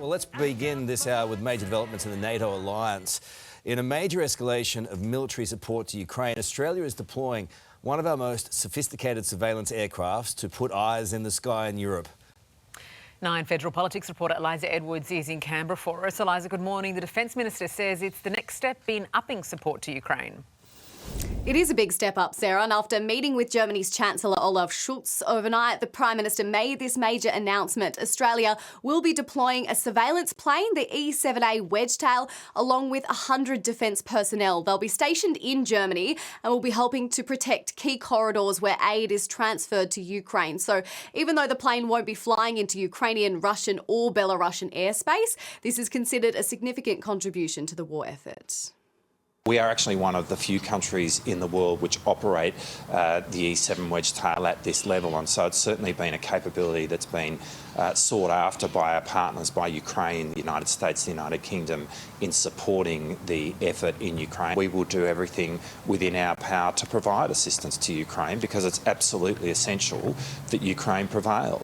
Well, let's begin this hour with major developments in the NATO alliance. In a major escalation of military support to Ukraine, Australia is deploying one of our most sophisticated surveillance aircrafts to put eyes in the sky in Europe. 9 federal politics reporter Eliza Edwards is in Canberra for us. Eliza, good morning. The Defence Minister says it's the next step in upping support to Ukraine. It is a big step up, Sarah, and after meeting with Germany's Chancellor Olaf Scholz overnight, the Prime Minister made this major announcement. Australia will be deploying a surveillance plane, the E-7A Wedgetail, along with 100 defence personnel. They'll be stationed in Germany and will be helping to protect key corridors where aid is transferred to Ukraine. So even though the plane won't be flying into Ukrainian, Russian or Belarusian airspace, this is considered a significant contribution to the war effort. We are actually one of the few countries in the world which operate the E-7 Wedgetail at this level, and so it's certainly been a capability that's been sought after by our partners, by Ukraine, the United States, the United Kingdom, in supporting the effort in Ukraine. We will do everything within our power to provide assistance to Ukraine because it's absolutely essential that Ukraine prevail.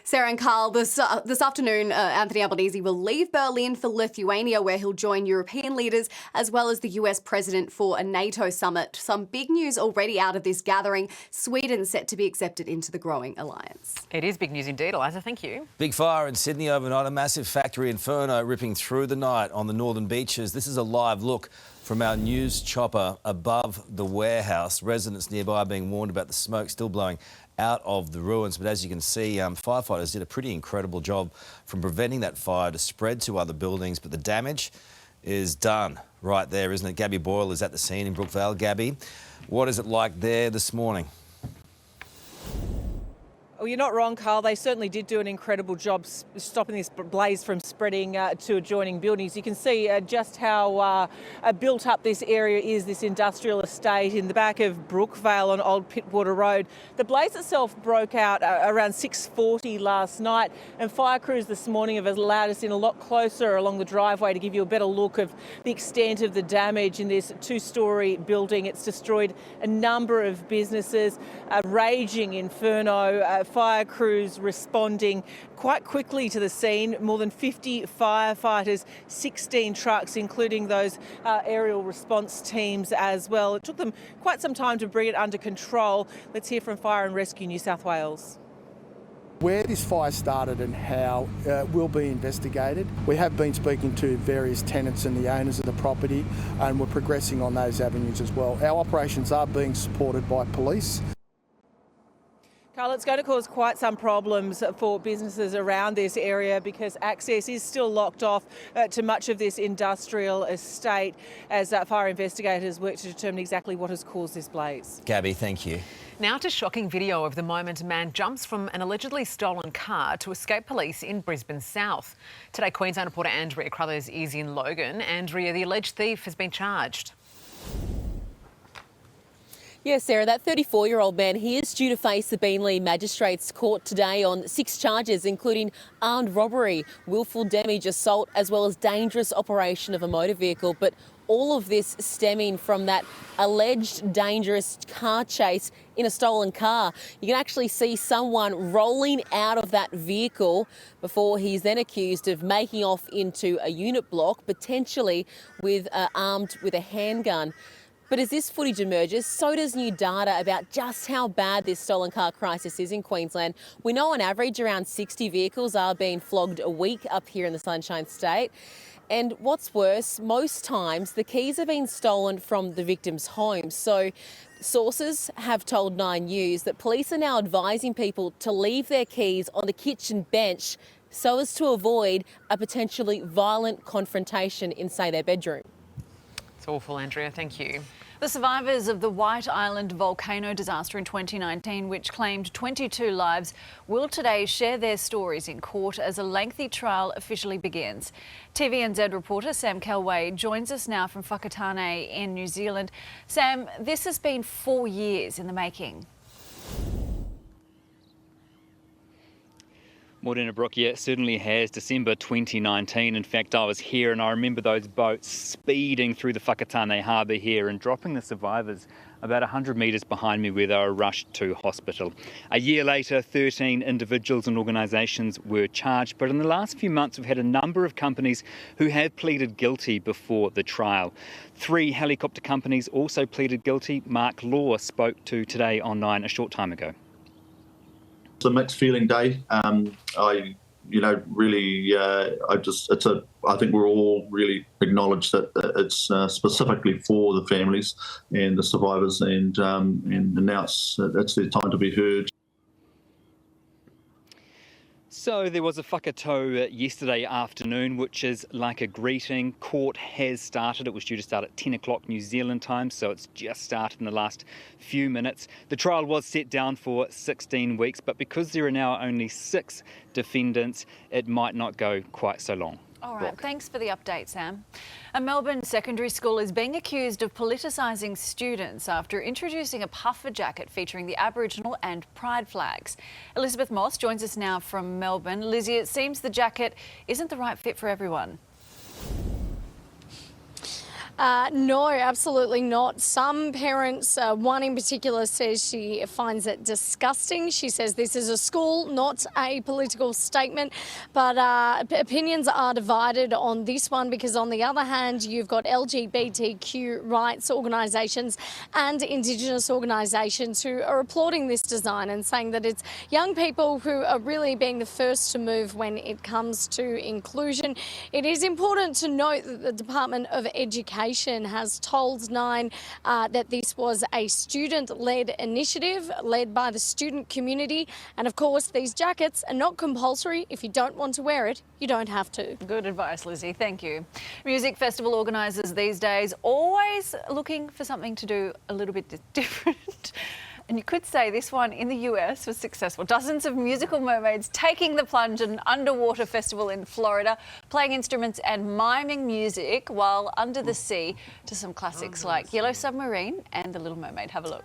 Sarah and Carl, this afternoon, Anthony Albanese will leave Berlin for Lithuania, where he'll join European leaders as well as the US president for a NATO summit. Some big news already out of this gathering. Sweden set to be accepted into the growing alliance. It is big news indeed, Eliza. Thank you. Big fire in Sydney overnight. A massive factory inferno ripping through the night on the northern beaches. This is a live look from our news chopper above the warehouse. Residents nearby are being warned about the smoke still blowing out of the ruins. But as you can see, firefighters did a pretty incredible job from preventing that fire to spread to other buildings. But the damage is done right there, isn't it? Gabby Boyle is at the scene in Brookvale. Gabby, what is it like there this morning? Well, you're not wrong, Carl. They certainly did do an incredible job stopping this blaze from spreading to adjoining buildings. You can see just how built up this area is, this industrial estate in the back of Brookvale on Old Pittwater Road. The blaze itself broke out around 6:40 last night, and fire crews this morning have allowed us in a lot closer along the driveway to give you a better look of the extent of the damage in this 2-storey building. It's destroyed a number of businesses, a raging inferno. Fire crews responding quite quickly to the scene. More than 50 firefighters, 16 trucks, including those aerial response teams as well. It took them quite some time to bring it under control. Let's hear from Fire and Rescue New South Wales. Where this fire started and how will be investigated. We have been speaking to various tenants and the owners of the property, and we're progressing on those avenues as well. Our operations are being supported by police. Carl, it's going to cause quite some problems for businesses around this area because access is still locked off to much of this industrial estate as fire investigators work to determine exactly what has caused this blaze. Gabby, thank you. Now to shocking video of the moment a man jumps from an allegedly stolen car to escape police in Brisbane South. Today, Queensland reporter Andrea Crothers is in Logan. Andrea, the alleged thief has been charged. Yes, Sarah, that 34-year-old man, he is due to face the Beenleigh Magistrates Court today on 6 charges, including armed robbery, willful damage, assault, as well as dangerous operation of a motor vehicle. But all of this stemming from that alleged dangerous car chase in a stolen car. You can actually see someone rolling out of that vehicle before he's then accused of making off into a unit block, potentially with armed with a handgun. But as this footage emerges, so does new data about just how bad this stolen car crisis is in Queensland. We know on average around 60 vehicles are being flogged a week up here in the Sunshine State. And what's worse, most times the keys are being stolen from the victims' homes. So sources have told 9 News that police are now advising people to leave their keys on the kitchen bench so as to avoid a potentially violent confrontation in, say, their bedroom. It's awful, Andrea. Thank you. The survivors of the White Island volcano disaster in 2019, which claimed 22 lives, will today share their stories in court as a lengthy trial officially begins. TVNZ reporter Sam Kelway joins us now from Whakatane in New Zealand. Sam, this has been 4 years in the making. Morena Brook, yeah, it certainly has. December 2019. In fact, I was here and I remember those boats speeding through the Whakatane harbour here and dropping the survivors about 100 metres behind me where they were rushed to hospital. A year later, 13 individuals and organisations were charged, but in the last few months we've had a number of companies who have pleaded guilty before the trial. 3 helicopter companies also pleaded guilty. Mark Law spoke to Today on 9 a short time ago. It's a mixed feeling day. I think we're all really acknowledge that it's specifically for the families and the survivors, and announce that it's their time to be heard. So there was a whakatau yesterday afternoon, which is like a greeting. Court has started. It was due to start at 10 o'clock New Zealand time, so it's just started in the last few minutes. The trial was set down for 16 weeks, but because there are now only 6 defendants, it might not go quite so long. All right, thanks for the update, Sam. A Melbourne secondary school is being accused of politicising students after introducing a puffer jacket featuring the Aboriginal and Pride flags. Elizabeth Moss joins us now from Melbourne. Lizzie, it seems the jacket isn't the right fit for everyone. No, absolutely not. Some parents, one in particular, says she finds it disgusting. She says this is a school, not a political statement. But opinions are divided on this one because, on the other hand, you've got LGBTQ rights organisations and Indigenous organisations who are applauding this design and saying that it's young people who are really being the first to move when it comes to inclusion. It is important to note that the Department of Education has told Nine that this was a student-led initiative led by the student community. And of course, these jackets are not compulsory. If you don't want to wear it, you don't have to. Good advice, Lizzie. Thank you. Music festival organisers these days always looking for something to do a little bit different. And you could say this one in the US was successful. Dozens of musical mermaids taking the plunge at an underwater festival in Florida, playing instruments and miming music while under the sea to some classics like Yellow Submarine and The Little Mermaid. Have a look.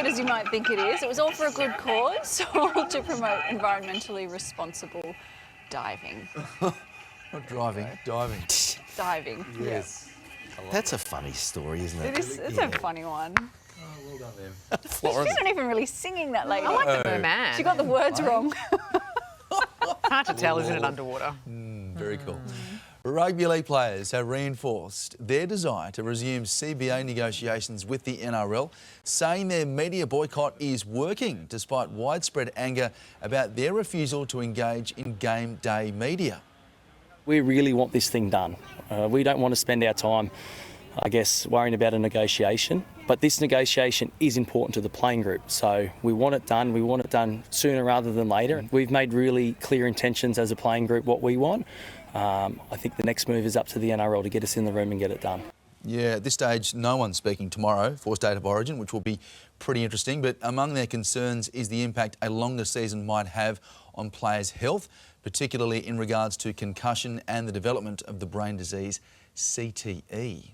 As you might think it is. It was all for a good cause, all to promote environmentally responsible diving. Not driving, diving. Diving, yes. That's a funny story, isn't it? It's a funny one. Oh, well done, them. She's not even really singing, that lady. I like the merman. She got the words wrong. Hard to tell, isn't it, underwater? Very cool. Rugby league players have reinforced their desire to resume CBA negotiations with the NRL, saying their media boycott is working despite widespread anger about their refusal to engage in game day media. We really want this thing done. We don't want to spend our time, I guess, worrying about a negotiation, but this negotiation is important to the playing group. So we want it done. We want it done sooner rather than later. We've made really clear intentions as a playing group what we want. I think the next move is up to the NRL to get us in the room and get it done. Yeah, at this stage, no one's speaking tomorrow for State of Origin, which will be pretty interesting. But among their concerns is the impact a longer season might have on players' health, particularly in regards to concussion and the development of the brain disease CTE.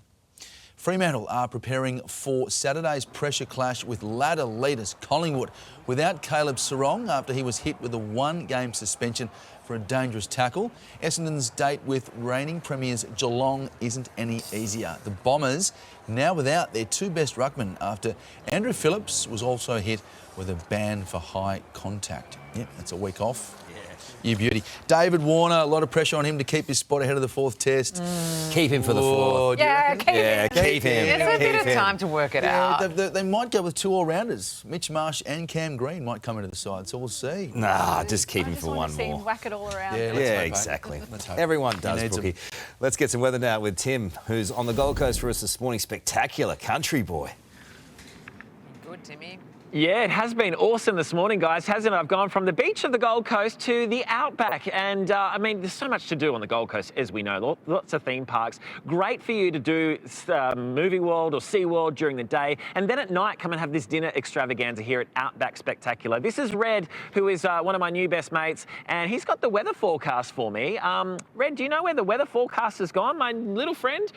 Fremantle are preparing for Saturday's pressure clash with ladder leaders Collingwood without Caleb Serong after he was hit with a 1-game suspension for a dangerous tackle. Essendon's date with reigning premiers Geelong isn't any easier. The Bombers now without their 2 best ruckmen after Andrew Phillips was also hit with a ban for high contact. Yep, that's a week off. You beauty. David Warner, a lot of pressure on him to keep his spot ahead of the 4th test. Keep him for the 4th. Yeah, keep him. There's a bit of time to work it out. They might go with 2 all-rounders. Mitch Marsh and Cam Green might come into the side, so we'll see. Nah, just keep him for one I just want to see more. him whack it all around. Yeah, exactly. Everyone does, Brookie. Let's get some weather now with Tim, who's on the Gold Coast for us this morning. Spectacular country boy. Good, Timmy. Yeah, it has been awesome this morning, guys, hasn't it? I've gone from the beach of the Gold Coast to the outback. And, I mean, there's so much to do on the Gold Coast, as we know. Lots of theme parks. Great for you to do Movie World or Sea World during the day. And then at night, come and have this dinner extravaganza here at Outback Spectacular. This is Red, who is one of my new best mates, and he's got the weather forecast for me. Red, do you know where the weather forecast has gone, my little friend?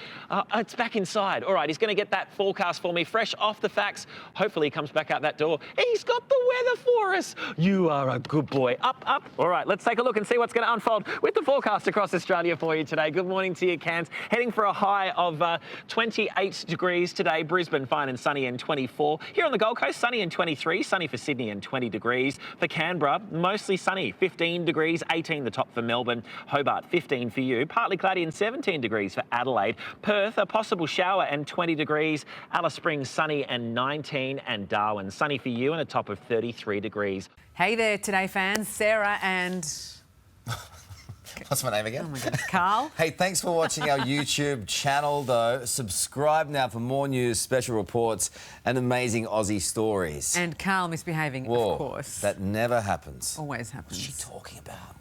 It's back inside. All right, he's going to get that forecast for me, fresh off the facts. Hopefully he comes back out that door. He's got the weather for us. You are a good boy. Up, up. All right, let's take a look and see what's going to unfold with the forecast across Australia for you today. Good morning to you, Cairns. Heading for a high of 28 degrees today. Brisbane, fine and sunny and 24. Here on the Gold Coast, sunny and 23. Sunny for Sydney and 20 degrees. For Canberra, mostly sunny, 15 degrees. 18 the top for Melbourne. Hobart, 15 for you. Partly cloudy and 17 degrees for Adelaide. Perth, a possible shower and 20 degrees. Alice Springs, sunny and 19. And Darwin, sunny for you and a top of 33 degrees. Hey there, Today fans. Sarah and... What's my name again? Oh my goodness, Carl. Hey, thanks for watching our YouTube channel, though. Subscribe now for more news, special reports and amazing Aussie stories. And Carl misbehaving, Whoa, of course. That never happens. Always happens. What's she talking about?